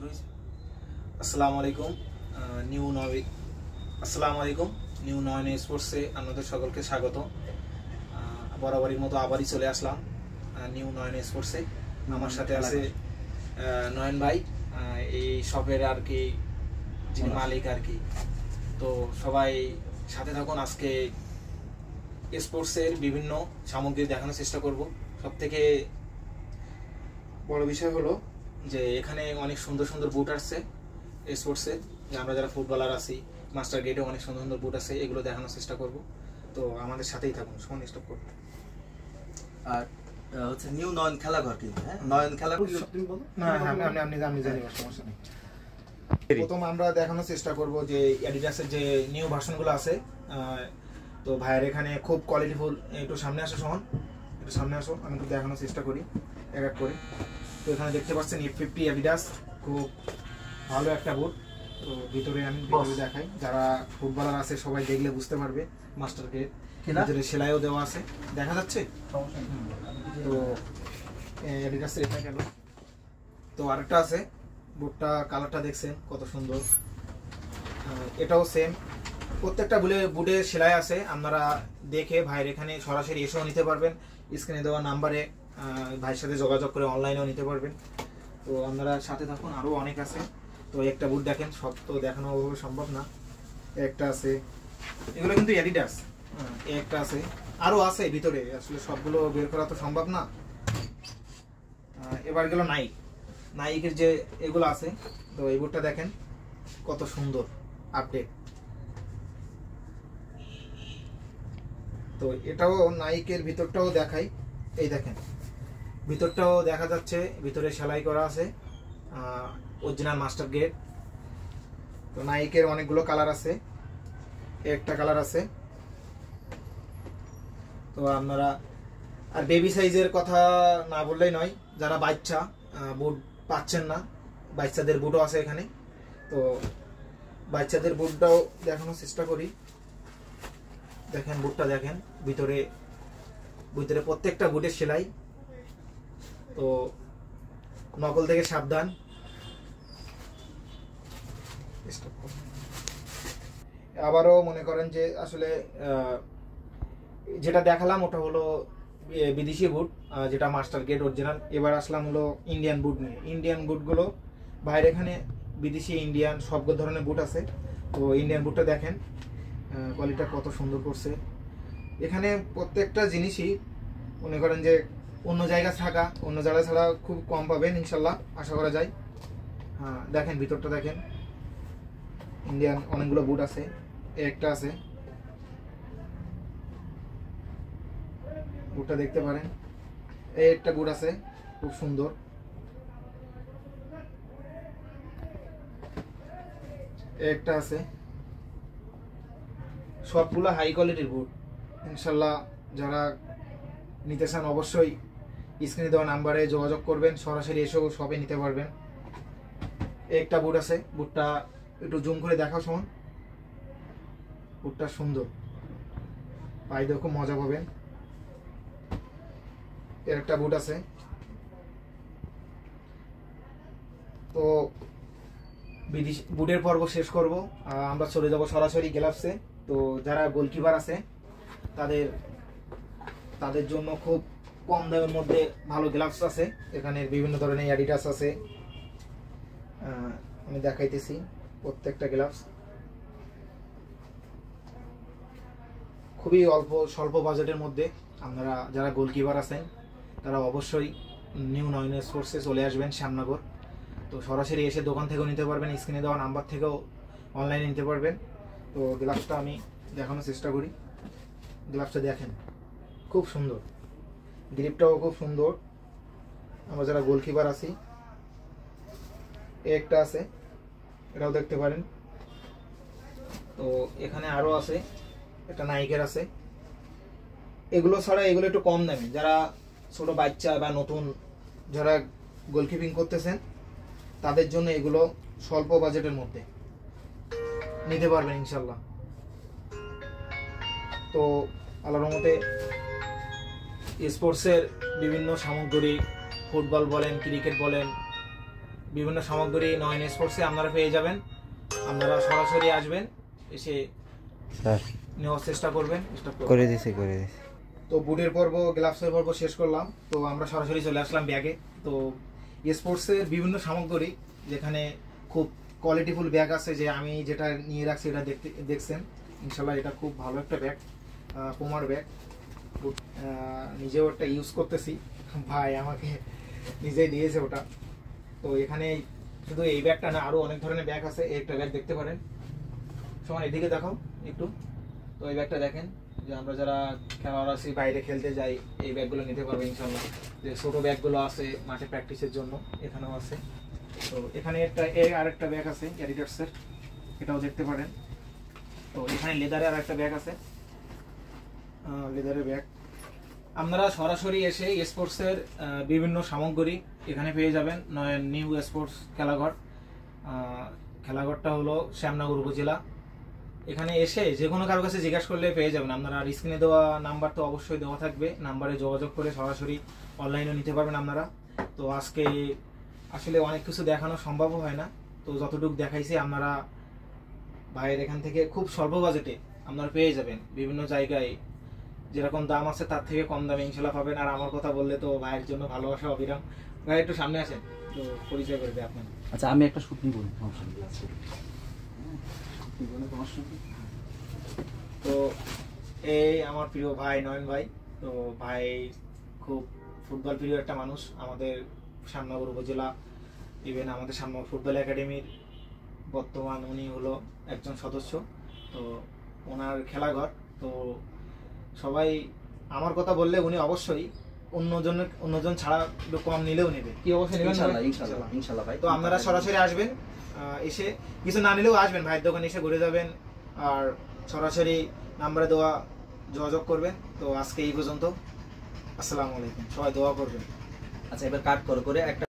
হয়েছে। আসসালামু আলাইকুম নিউ নয় আসসালামু আলাইকুম নিউ নয়ন স্পোর্টসে আপনাদের সকলকে স্বাগত। বরাবরের মতো আবারই চলে আসলাম নিউ নয়ন স্পোর্টসে। আমার সাথে আছে নয়ন ভাই, এই শপের আর কি যিনি মালিক আর কি। তো সবাই সাথে থাকুন। আজকে স্পোর্টসের বিভিন্ন সামগ্রী দেখানোর চেষ্টা করব। সব থেকে বড় বিষয় হলো যে এখানে অনেক সুন্দর সুন্দর বুট আসছে স্পোর্টসের, যে আমরা যারা ফুটবলার আছি মাস্টার গেটেও অনেক সুন্দর সুন্দর বুট আছে, এগুলো দেখানোর চেষ্টা করব। তো আমাদের সাথেই থাকুন, সময় স্টপ করুন। আর হচ্ছে নিউ নয়ন খেলাঘর, কিন্তু হ্যাঁ নয়ন খেলাঘর তুমি বলো না। আপনি জানি, সমস্যা নেই। প্রথম আমরা দেখানোর চেষ্টা করব যে অ্যাডিডাসের যে নিউ ভার্সনগুলো আছে। তো ভাইয়ের এখানে খুব কোয়ালিটিফুল। একটু সামনে আসো সোহন, একটু সামনে আসো, আমি একটু দেখানোর চেষ্টা করি এক এক করে। তো এখানে দেখতে পাচ্ছেন F50 অ্যাডিডাস, খুব ভালো একটা বুট। তো ভিতরে আমি দেখাই, যারা ফুটবলার আছে সবাই দেখলে বুঝতে পারবে। মাস্টার গেট ভিতরে সেলাইও দেওয়া আছে, দেখা যাচ্ছে। তো অ্যাডিডাসের এটা গেল। তো আরেকটা আছে বুটটা, কালারটা দেখছেন কত সুন্দর। এটাও সেম, প্রত্যেকটা বুটে সেলাই আছে। আপনারা দেখে ভাইয়ের এখানে সরাসরি এসেও নিতে পারবেন। স্ক্রিনে দেওয়া নাম্বারে ভাইয়ের সাথে যোগাযোগ করে অনলাইনেও নিতে পারবেন। তো আপনারা সাথে থাকুন, আরও অনেক আছে। তো একটা বুট দেখেন, সব তো দেখানো ওভাবে সম্ভব না। একটা আছে, এগুলো কিন্তু অ্যাডিডাস। একটা আছে, আরও আছে ভিতরে, আসলে সবগুলো বের করা তো সম্ভব না। এবার গেল নাইকের যে এগুলো আছে। তো এই বুটটা দেখেন কত সুন্দর আপডেট। তো এটাও নাইকের, ভিতরটাও দেখাই। এই দেখেন ভিতরটাও দেখা যাচ্ছে, ভিতরে সেলাই করা আছে, অরিজিনাল মাস্টার গেট। তো নাইকের অনেকগুলো কালার আছে, একটা কালার আছে। তো আপনারা আর বেবি সাইজের কথা না বললেই নয়, যারা বাচ্চা বুট পাচ্ছেন না, বাচ্চাদের বুটও আছে এখানে। তো বাচ্চাদের বুটটাও দেখানোর চেষ্টা করি। দেখেন বুটটা দেখেন, ভিতরে প্রত্যেকটা বুটের সেলাই। তো নকল থেকে সাবধান। আবারও মনে করেন যে আসলে যেটা দেখালাম ওটা হলো বিদেশি বুট, যেটা মাস্টার গেট অরিজিনাল। এবার আসলাম হলো ইন্ডিয়ান বুট নিয়ে। ইন্ডিয়ান বুটগুলো বাইরে এখানে বিদেশি ইন্ডিয়ান সব ধরনের বুট আছে। তো ইন্ডিয়ান বুটটা দেখেন কোয়ালিটিটা কত সুন্দর করছে। এখানে প্রত্যেকটা জিনিসই মনে করেন যে অন্য জায়গা ছাড়া খুব কম পাবেন ইনশাল্লাহ, আশা করা যায়। হ্যাঁ দেখেন ভিতরটা দেখেন, ইন্ডিয়ান অনেকগুলো বুট আছে। একটা আছে, বুটটা দেখতে পারেন। এই একটা বুট আছে খুব সুন্দর। একটা আছে, সবগুলো হাই কোয়ালিটির বুট ইনশাল্লাহ। যারা নিতে চান অবশ্যই স্ক্রিনে দেওয়া নাম্বারে যোগাযোগ করবেন, সরাসরি এসেও শপে নিতে পারবেন। একটা বুট আছে, বুটটা একটু জুম করে দেখাও শোন। বুটটা সুন্দর, পায়ে দিয়ে খুব মজা পাবেন। এর একটা বুট আছে। তো বিদেশি বুটের পর্ব শেষ করব, আমরা চলে যাব সরাসরি গ্লাভসে। তো যারা গোলকিপার আছে তাদের জন্য খুব কম দামের মধ্যে ভালো গ্লাভস আছে। এখানে বিভিন্ন ধরনের অ্যাডিডাস আছে, আমি দেখাইতেছি প্রত্যেকটা গ্লাভস। খুবই স্বল্প বাজেটের মধ্যে আপনারা যারা গোলকিপার আছেন তারা অবশ্যই নিউ নয়ন স্পোর্টসে চলে আসবেন, শ্যামনগর। তো সরাসরি এসে দোকান থেকেও নিতে পারবেন, স্ক্রিনে দেওয়া নাম্বার থেকেও অনলাইনে নিতে পারবেন। তো গ্লাভসটা আমি দেখানোর চেষ্টা করি। গ্লাভসটা দেখেন খুব সুন্দর, গ্রিপটাও খুব সুন্দর। আমরা যারা গোলকিপার আছি, একটা আছে, এটাও দেখতে পারেন। তো এখানে আরও আছে, একটা নাইকের আছে। এগুলো ছাড়া এগুলো একটু কম দামে, যারা ছোট বাচ্চা বা নতুন যারা গোলকিপিং করতেছেন তাদের জন্য এগুলো স্বল্প বাজেটের মধ্যে নিতে পারবেন ইনশাল্লাহ। তো আল্লাহর রহমতে স্পোর্টসের বিভিন্ন সামগ্রী, ফুটবল বলেন, ক্রিকেট বলেন, বিভিন্ন সামগ্রী নয়ন স্পোর্টসে আপনারা পেয়ে যাবেন। আপনারা সরাসরি আসবেন, এসে স্যার নেওয়ার চেষ্টা করবেন। করে দিছি। তো বুটের পর্ব, গ্লাভসের পর্ব শেষ করলাম, তো আমরা সরাসরি চলে আসলাম ব্যাগে। তো স্পোর্টসের বিভিন্ন সামগ্রী, যেখানে খুব কোয়ালিটিফুল ব্যাগ আছে, যে আমি যেটা নিয়ে রাখছি এটা দেখছেন ইনশাল্লাহ এটা খুব ভালো একটা ব্যাগ, পুমার ব্যাগ। নিজেও একটা ইউজ করতেছি, ভাই আমাকে নিজেই দিয়েছে ওটা। তো এখানে শুধু এই ব্যাগটা না, আরও অনেক ধরনের ব্যাগ আছে। এই একটা ব্যাগ দেখতে পারেন, সমান এদিকে দেখাও একটু। তো এই ব্যাগটা দেখেন, যে আমরা যারা খেলোয়াড় আছি, বাইরে খেলতে যাই, এই ব্যাগগুলো নিতে পারবো ইনশাল্লাহ। যে ছোটো ব্যাগগুলো আছে মাঠে প্র্যাকটিসের জন্য, এখানেও আছে। তো এখানে আরেকটা ব্যাগ আছে অ্যাডিডাসের, এটাও দেখতে পারেন। তো এখানে লেদারের আরেকটা ব্যাগ আছে, লেদারের ব্যাগ। আপনারা সরাসরি এসে স্পোর্টসের বিভিন্ন সামগ্রী এখানে পেয়ে যাবেন। নিউ স্পোর্টস খেলাঘর, খেলাঘরটা হলো শ্যামনগর উপজেলা। এখানে এসে যে কোনো কারো কাছে জিজ্ঞাসা করলে পেয়ে যাবেন আপনারা। আর স্ক্রিনে দেওয়া নাম্বার তো অবশ্যই দেওয়া থাকবে, নাম্বারে যোগাযোগ করে সরাসরি অনলাইনে নিতে পারবেন আপনারা। তো আজকে আসলে অনেক কিছু দেখানো সম্ভব হয় না, তো যতটুকু দেখাইছি আপনারা ভাইয়ের এখান থেকে খুব স্বল্প বাজেটে আপনারা পেয়ে যাবেন। বিভিন্ন জায়গায় যেরকম দাম আছে তার থেকে কম দামে ইনশাল্লাহ পাবেন। আর আমার কথা বললে তো ভাইয়ের জন্য ভালোবাসা অবিরাম। ভাই একটু সামনে আসেন, তো পরিচয় করে দেয় আপনার। আচ্ছা, আমি একটা শুট নিব। তো এই আমার প্রিয় ভাই নয়ন ভাই। তো ভাই খুব ফুটবল প্রিয় একটা মানুষ। আমাদের শ্যামনগর উপজেলা, ইভেন আমাদের শ্যামনগর ফুটবল একাডেমির বর্তমান উনি হলো একজন সদস্য। তো ওনার খেলাঘর, তো সবাই আমার কথা বললে উনি অবশ্যই অন্যজন ছাড়া একটু কম নিলেও নেবে। কি অবশ্যই নেবেন ইনশাআল্লাহ ভাই। তো আপনারা সরাসরি আসবেন, এসে কিছু না নিলেও আসবেন, ভাইয়ের দোকানে এসে ঘুরে যাবেন, আর সরাসরি নাম্বারে দেওয়া যোগাযোগ করবেন। তো আজকে এই পর্যন্ত, আসসালামু আলাইকুম, সবাই দোয়া করবেন। আচ্ছা, এবার কাট করে একটা